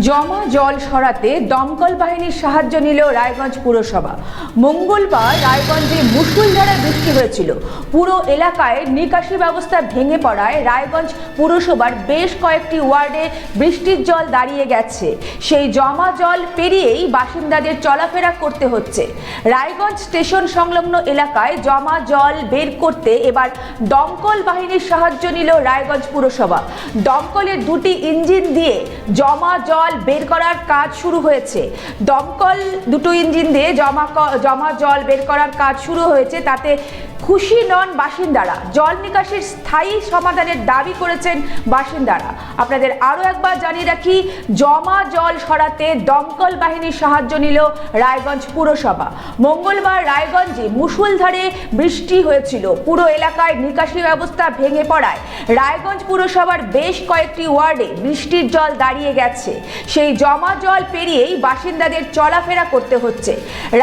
জমা জল সরাতে দমকল বাহিনীর সাহায্য নিল রায়গঞ্জ পুরসভা। মঙ্গলবার রায়গঞ্জে মুষলধারে বৃষ্টি হয়েছিল। পুরো এলাকায় নিকাশি ব্যবস্থা ভেঙে পড়ায় রায়গঞ্জ পুরসভার বেশ কয়েকটি ওয়ার্ডে বৃষ্টির জল দাঁড়িয়ে গেছে। সেই জমা জল পেরিয়েই বাসিন্দাদের চলাফেরা করতে হচ্ছে। রায়গঞ্জ স্টেশন সংলগ্ন এলাকায় জমা জল বের করতে এবার দমকল বাহিনীর সাহায্য নিল রায়গঞ্জ পুরসভা। দমকলের দুটি ইঞ্জিন দিয়ে জমা জল বের করার কাজ শুরু হয়েছে। দমকল দুটো ইঞ্জিন দিয়ে জমা জল বের করার কাজ শুরু হয়েছে। তাতে খুশি নন বাসিন্দারা। জল নিকাশির স্থায়ী সমাধানের দাবি করেছেন বাসিন্দারা। আপনাদের আরও একবার জানিয়ে রাখি, জমা জল সরাতে দমকল বাহিনীর সাহায্য নিল রায়গঞ্জ পুরসভা। মঙ্গলবার রায়গঞ্জে মুষলধারে বৃষ্টি হয়েছিল। পুরো এলাকায় নিকাশি ব্যবস্থা ভেঙে পড়ায় রায়গঞ্জ পুরসভার বেশ কয়েকটি ওয়ার্ডে বৃষ্টির জল দাঁড়িয়ে গেছে। সেই জমা জল পেরিয়েই বাসিন্দাদের চলাফেরা করতে হচ্ছে।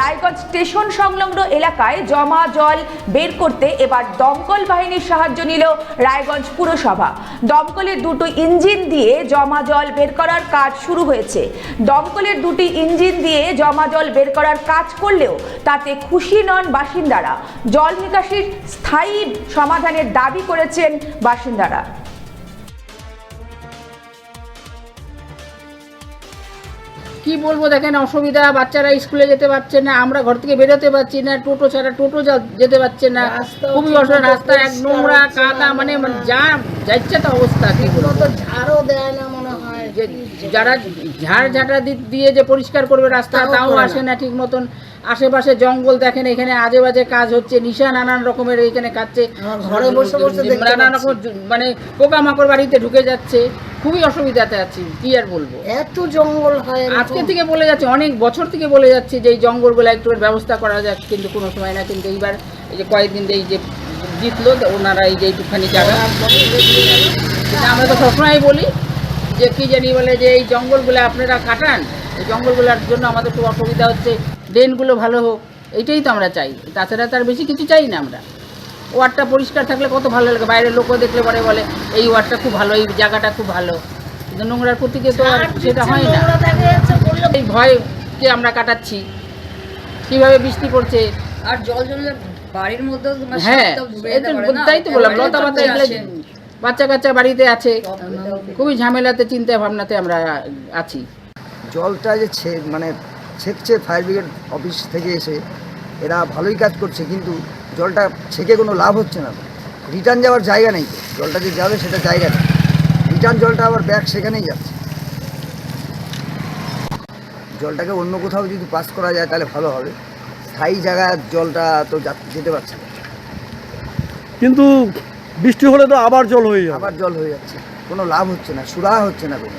রায়গঞ্জ স্টেশন সংলগ্ন এলাকায় জমা জল বের করতে এবার দমকল বাহিনীর সাহায্য নিল রায়গঞ্জ পুরসভা। দমকলের দুটো ইঞ্জিন দিয়ে জমা জল বের করার কাজ শুরু হয়েছে। দমকলের দুটি ইঞ্জিন দিয়ে জমা জল বের করার কাজ করলেও তাতে খুশি নন বাসিন্দারা। জল নিকাশির স্থায়ী সমাধানের দাবি করেছেন বাসিন্দারা। কি বলবো, দেখেন অসুবিধা, বাচ্চারা স্কুলে যেতে পারছে না, আমরা ঘর থেকে বেরোতে পারছি না, টোটো ছাড়া টোটো যেতে পারছে না, খুবই অসুবিধা। রাস্তা এক নোংরা কাদা, মানে যা যাচ্ছে তো অবস্থা। তো ঝাড়ও দেয় না মনে হয়, যারা ঝাড় দিয়ে যে পরিষ্কার করবে রাস্তা তাও আসে না ঠিক মতন। আশেপাশে জঙ্গল দেখেন, এখানে আজে বাজে কাজ হচ্ছে, নিশা নানান রকমের এখানে কাটছে, ঘরে বসে বসে নানান রকম মানে পোকামাকড় বাড়িতে ঢুকে যাচ্ছে। খুবই অসুবিধাতে আছি, কি আর বলবো। এত জঙ্গল হয়, আজকে থেকে বলে যাচ্ছে, অনেক বছর থেকে বলে যাচ্ছে যে এই জঙ্গলগুলো একটু ব্যবস্থা করা যাক, কিন্তু কোনো সময় না। কিন্তু এইবার এই যে কয়েকদিন এই যে জিতলো ওনারা, এই যে একটুখানি জায়গা, আমরা তো সবসময় বলি যে কি জানি বলে যে এই জঙ্গলগুলো আপনারা কাটান, এই জঙ্গলগুলোর জন্য আমাদের খুব অসুবিধা হচ্ছে। ড্রেনগুলো ভালো হোক, এইটাই তো আমরা চাই, তাছাড়া তার বেশি কিছু চাই না আমরা। ওয়ার্ডটা পরিষ্কার থাকলে কত ভালো লাগে, বাইরের লোকও দেখলে পরে বলে এই ওয়ার্ডটা খুব ভালো, এই জায়গাটা খুব ভালো। কিন্তু নোংরার প্রতিকে তো আর সেটা হয় না। এই ভয়কে আমরা কাটাচ্ছি, কীভাবে বৃষ্টি পড়ছে আর জল জমলে বাড়ির মধ্যে। হ্যাঁ, তাই তো বললাম, লতা পাতা এগুলো বাচ্চা কাচ্চা বাড়িতে আছে, খুবই ঝামেলাতে চিন্তা ভাবনাতে আমরা আছি। জলটা যে মানে ছেঁকছে ফায়ার ব্রিগেড অফিস থেকে এসে, এরা ভালোই কাজ করছে, কিন্তু জলটা ছেঁকে কোনো লাভ হচ্ছে না। রিটার্ন যাওয়ার জায়গা নেই, জলটা যে যাবে সেটা জায়গা নেই। রিটার্ন জলটা আবার ব্যাক সেখানেই যাচ্ছে। জলটাকে অন্য কোথাও যদি পাস করা যায় তাহলে ভালো হবে। স্থায়ী জায়গায় জলটা তো যেতে পারছে না, কিন্তু বৃষ্টি হলে তো আবার জল হয়ে যাবে, আবার জল হয়ে যাচ্ছে, কোনো লাভ হচ্ছে না, সুরাহা হচ্ছে না কোনো।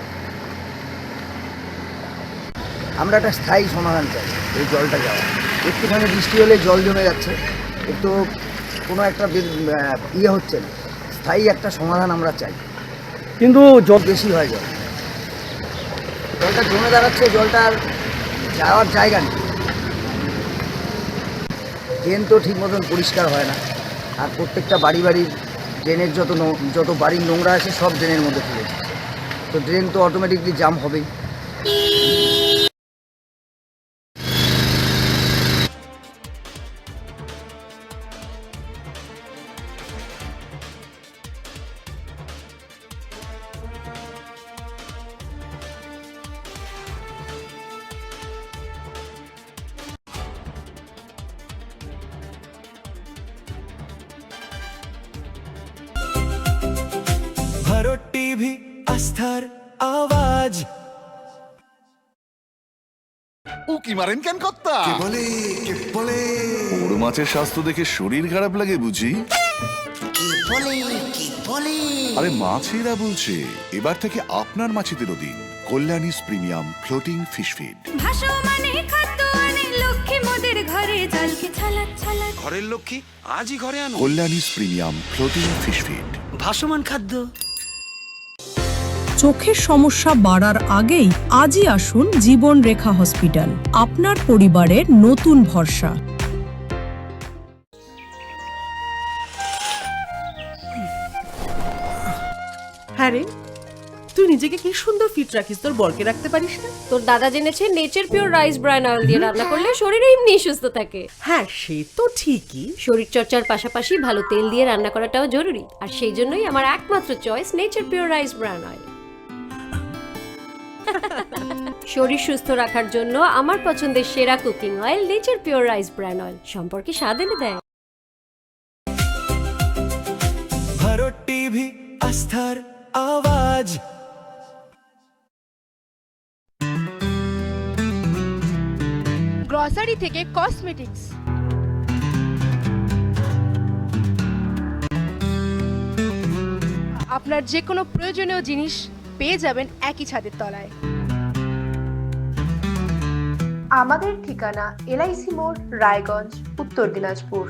আমরা একটা স্থায়ী সমাধান চাই এই জলটা যাওয়া। একটুখানি বৃষ্টি হলে জল জমে যাচ্ছে, একটু কোনো একটা ইয়ে হচ্ছে না, স্থায়ী একটা সমাধান আমরা চাই। কিন্তু জল বেশি হয়, জলটা জমে দাঁড়াচ্ছে, জলটার যাওয়ার জায়গা নেই। ড্রেন তো ঠিক মতন পরিষ্কার হয় না, আর প্রত্যেকটা বাড়ির ড্রেনের যত বাড়ির নোংরা আছে সব ড্রেনের মধ্যে ফেলে যাচ্ছে, তো ড্রেন তো অটোমেটিকলি জাম হবেই। ভারত টিভি, আস্থার আওয়াজ। উকি মারেন কেন কর্তা? কে বলে বড় মাছের স্বাস্থ্য দেখে শরীর খারাপ লাগে বুঝি? আরে মাছেরা বলছে, এবার থেকে আপনার মাছেদেরও দিন কল্যাণীস প্রিমিয়াম ফ্লোটিং ফিশ ফিড। ঘরের লক্ষ্মী আজই ঘরে আনো কল্যাণীস প্রিমিয়াম ফ্লোটিং ফিশ ফিড, ভাসমান খাদ্য। চোখের সমস্যা বাড়ার আগেই আজই আসুন জীবন রেখা হসপিটাল, আপনার পরিবারের নতুন ভরসা। হ্যাঁ রে, তুই তুই নিজেকে কি সুন্দর ফিট রাখিস, তোর বরকে রাখতে পারিস না? তোর দাদা জেনেছে nature pure rice bran oil দিয়ে রান্না করলে শরীর এমনি সুস্থ থাকে। হ্যাঁ সে তো ঠিকই, শরীর চর্চার পাশাপাশি ভালো তেল দিয়ে রান্না করাটাও জরুরি, আর সেই জন্যই আমার একমাত্র choice nature pure rice bran oil. শরীর সুস্থ রাখার জন্য আমার পছন্দের সেরা cooking oil nature pure rice bran oil, সম্পর্কে স্বাদ এনে দেয়। भारत टीवी आस्थार आवाज। গ্রসারি থেকে কসমেটিক্স, আপনার যে কোনো প্রয়োজনীয় জিনিস পেয়ে যাবেন একই ছাদের তলায়। আমাদের ঠিকানা LIC মোড়, রায়গঞ্জ, উত্তর দিনাজপুর।